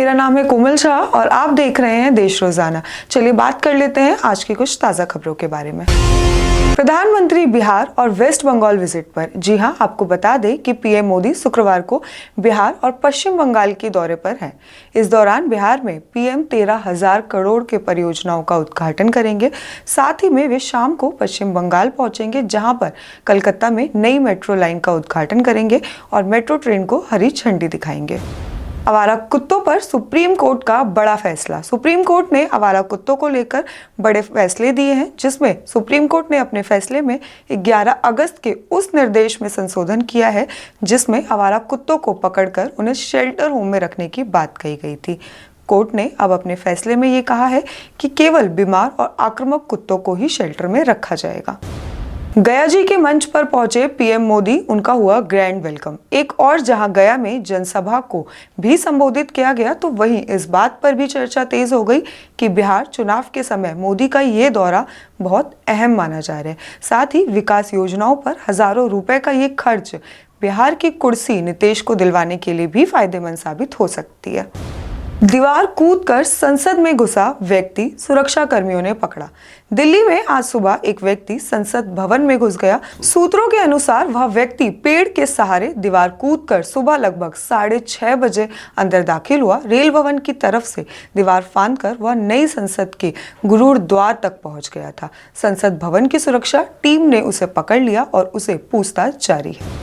मेरा नाम है कोमल शाह और आप देख रहे हैं देश रोजाना। चलिए बात कर लेते हैं आज की कुछ ताज़ा खबरों के बारे में। प्रधानमंत्री बिहार और वेस्ट बंगाल विजिट पर। जी हां, आपको बता दें कि पीएम मोदी शुक्रवार को बिहार और पश्चिम बंगाल के दौरे पर हैं। इस दौरान बिहार में पीएम 13,000 करोड़ के परियोजनाओं का उद्घाटन करेंगे। साथ ही में वे शाम को पश्चिम बंगाल पहुंचेंगे, जहां पर कलकत्ता में नई मेट्रो लाइन का उद्घाटन करेंगे और मेट्रो ट्रेन को हरी झंडी दिखाएंगे। आवारा कुत्तों पर सुप्रीम कोर्ट का बड़ा फैसला। सुप्रीम कोर्ट ने आवारा कुत्तों को लेकर बड़े फैसले दिए हैं, जिसमें सुप्रीम कोर्ट ने अपने फैसले में 11 अगस्त के उस निर्देश में संशोधन किया है जिसमें आवारा कुत्तों को पकड़कर उन्हें शेल्टर होम में रखने की बात कही गई थी। कोर्ट ने अब अपने फैसले में ये कहा है कि केवल बीमार और आक्रामक कुत्तों को ही शेल्टर में रखा जाएगा। गया जी के मंच पर पहुंचे पीएम मोदी, उनका हुआ ग्रैंड वेलकम। एक और जहां गया में जनसभा को भी संबोधित किया गया, तो वहीं इस बात पर भी चर्चा तेज हो गई कि बिहार चुनाव के समय मोदी का ये दौरा बहुत अहम माना जा रहा है। साथ ही विकास योजनाओं पर हजारों रुपए का ये खर्च बिहार की कुर्सी नीतीश को दिलवाने के लिए भी फायदेमंद साबित हो सकती है। दीवार कूदकर संसद में घुसा व्यक्ति, सुरक्षा कर्मियों ने पकड़ा। दिल्ली में आज सुबह एक व्यक्ति संसद भवन में घुस गया। सूत्रों के अनुसार वह व्यक्ति पेड़ के सहारे दीवार कूदकर सुबह लगभग 6:30 बजे अंदर दाखिल हुआ। रेल भवन की तरफ से दीवार फांदकर वह नई संसद के गुरुद्वार तक पहुंच गया था। संसद भवन की सुरक्षा टीम ने उसे पकड़ लिया और उसे पूछताछ जारी है।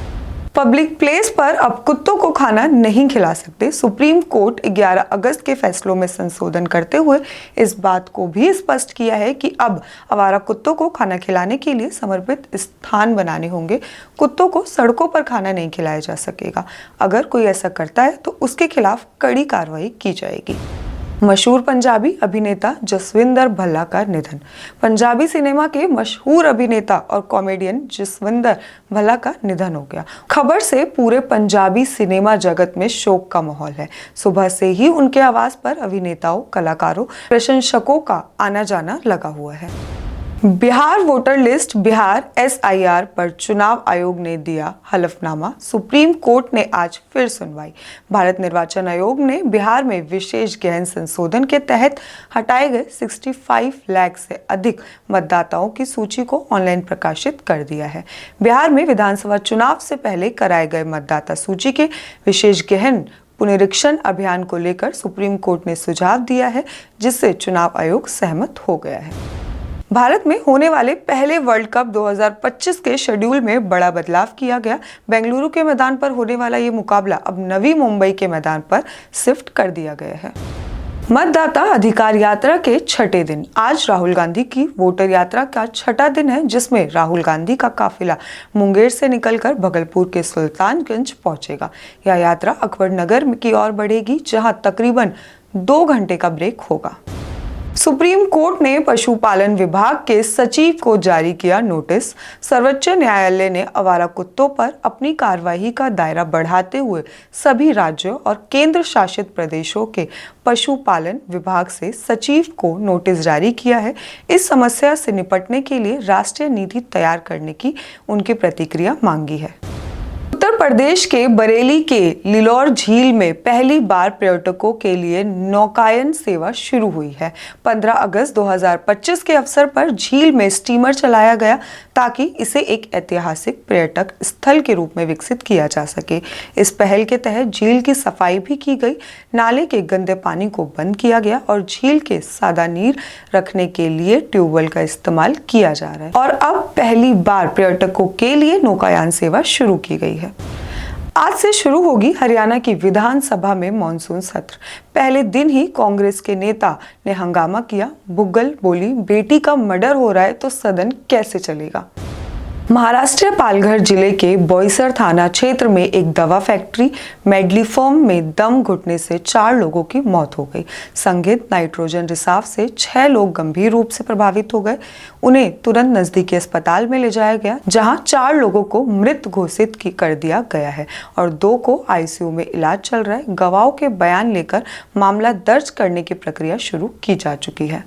पब्लिक प्लेस पर अब कुत्तों को खाना नहीं खिला सकते। सुप्रीम कोर्ट 11 अगस्त के फैसलों में संशोधन करते हुए इस बात को भी स्पष्ट किया है कि अब आवारा कुत्तों को खाना खिलाने के लिए समर्पित स्थान बनाने होंगे। कुत्तों को सड़कों पर खाना नहीं खिलाया जा सकेगा। अगर कोई ऐसा करता है तो उसके खिलाफ कड़ी कार्रवाई की जाएगी। मशहूर पंजाबी अभिनेता जसविंदर भल्ला का निधन। पंजाबी सिनेमा के मशहूर अभिनेता और कॉमेडियन जसविंदर भल्ला का निधन हो गया। खबर से पूरे पंजाबी सिनेमा जगत में शोक का माहौल है। सुबह से ही उनके आवास पर अभिनेताओं, कलाकारों, प्रशंसकों का आना जाना लगा हुआ है। Bihar voter list, Bihar SIR पर चुनाव आयोग ने दिया हलफनामा। सुप्रीम कोर्ट ने आज फिर सुनवाई। भारत निर्वाचन आयोग ने बिहार में विशेष गहन संशोधन के तहत हटाए गए 65 लाख से अधिक मतदाताओं की सूची को ऑनलाइन प्रकाशित कर दिया है। बिहार में विधानसभा चुनाव से पहले कराए गए मतदाता सूची के विशेष गहन पुनरीक्षण अभियान को लेकर सुप्रीम कोर्ट ने सुझाव दिया है, जिससे चुनाव आयोग सहमत हो गया है। भारत में होने वाले पहले वर्ल्ड कप 2025 के शेड्यूल में बड़ा बदलाव किया गया। बेंगलुरु के मैदान पर होने वाला ये मुकाबला अब नवी मुंबई के मैदान पर शिफ्ट कर दिया गया है। मतदाता अधिकार यात्रा के छठे दिन। आज राहुल गांधी की वोटर यात्रा का छठा दिन है, जिसमें राहुल गांधी का काफिला मुंगेर से निकलकर भगलपुर के सुल्तानगंज पहुंचेगा। यह यात्रा अकबर नगर की ओर बढ़ेगी, जहां तकरीबन 2 घंटे का ब्रेक होगा। सुप्रीम कोर्ट ने पशुपालन विभाग के सचिव को जारी किया नोटिस। सर्वोच्च न्यायालय ने आवारा कुत्तों पर अपनी कार्यवाही का दायरा बढ़ाते हुए सभी राज्यों और केंद्र शासित प्रदेशों के पशुपालन विभाग से सचिव को नोटिस जारी किया है। इस समस्या से निपटने के लिए राष्ट्रीय नीति तैयार करने की उनकी प्रतिक्रिया मांगी है। उत्तर प्रदेश के बरेली के लिलौर झील में पहली बार पर्यटकों के लिए नौकायन सेवा शुरू हुई है। 15 अगस्त 2025 के अवसर पर झील में स्टीमर चलाया गया ताकि इसे एक ऐतिहासिक पर्यटक स्थल के रूप में विकसित किया जा सके। इस पहल के तहत झील की सफाई भी की गई, नाले के गंदे पानी को बंद किया गया और झील के सादा नीर रखने के लिए ट्यूबवेल का इस्तेमाल किया जा रहा है। और अब पहली बार पर्यटकों के लिए नौकायान सेवा शुरू की गई है। आज से शुरू होगी हरियाणा की विधानसभा में मॉनसून सत्र। पहले दिन ही कांग्रेस के नेता ने हंगामा किया। बुग्गल बोली, बेटी का मर्डर हो रहा है तो सदन कैसे चलेगा। महाराष्ट्र पालघर जिले के बोईसर थाना क्षेत्र में एक दवा फैक्ट्री मेडलीफॉर्म में दम घुटने से 4 लोगों की मौत हो गई। संदिग्ध नाइट्रोजन रिसाव से 6 लोग गंभीर रूप से प्रभावित हो गए। उन्हें तुरंत नजदीकी अस्पताल में ले जाया गया, जहां 4 लोगों को मृत घोषित कर दिया गया है और 2 को ICU में इलाज चल रहा है। गवाहों के बयान लेकर मामला दर्ज करने की प्रक्रिया शुरू की जा चुकी है।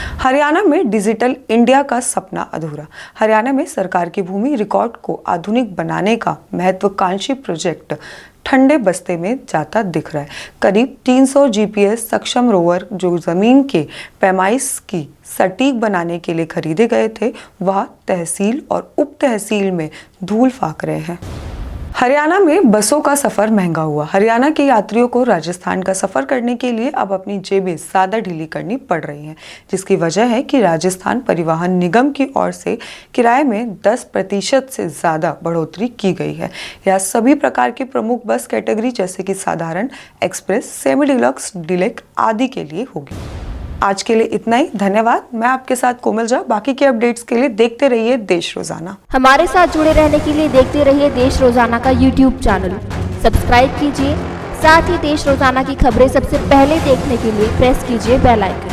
हरियाणा में डिजिटल इंडिया का सपना अधूरा। हरियाणा में सरकार की भूमि रिकॉर्ड को आधुनिक बनाने का महत्वाकांक्षी प्रोजेक्ट ठंडे बस्ते में जाता दिख रहा है। करीब 300 जीपीएस सक्षम रोवर जो जमीन के पैमाइश की सटीक बनाने के लिए खरीदे गए थे, वह तहसील और उप तहसील में धूल फाक रहे हैं। हरियाणा में बसों का सफर महंगा हुआ। हरियाणा के यात्रियों को राजस्थान का सफर करने के लिए अब अपनी जेबें ज्यादा ढीली करनी पड़ रही हैं, जिसकी वजह है कि राजस्थान परिवहन निगम की ओर से किराए में 10% से ज्यादा बढ़ोतरी की गई है। यह सभी प्रकार की प्रमुख बस कैटेगरी जैसे कि साधारण, एक्सप्रेस, सेमी डिलक्स, डीलक्स आदि के लिए होगी। आज के लिए इतना ही। धन्यवाद। मैं आपके साथ कोमल झा। बाकी के अपडेट्स के लिए देखते रहिए देश रोजाना। हमारे साथ जुड़े रहने के लिए देखते रहिए देश रोजाना का यूट्यूब चैनल सब्सक्राइब कीजिए। साथ ही देश रोजाना की खबरें सबसे पहले देखने के लिए प्रेस कीजिए बेल आइकन।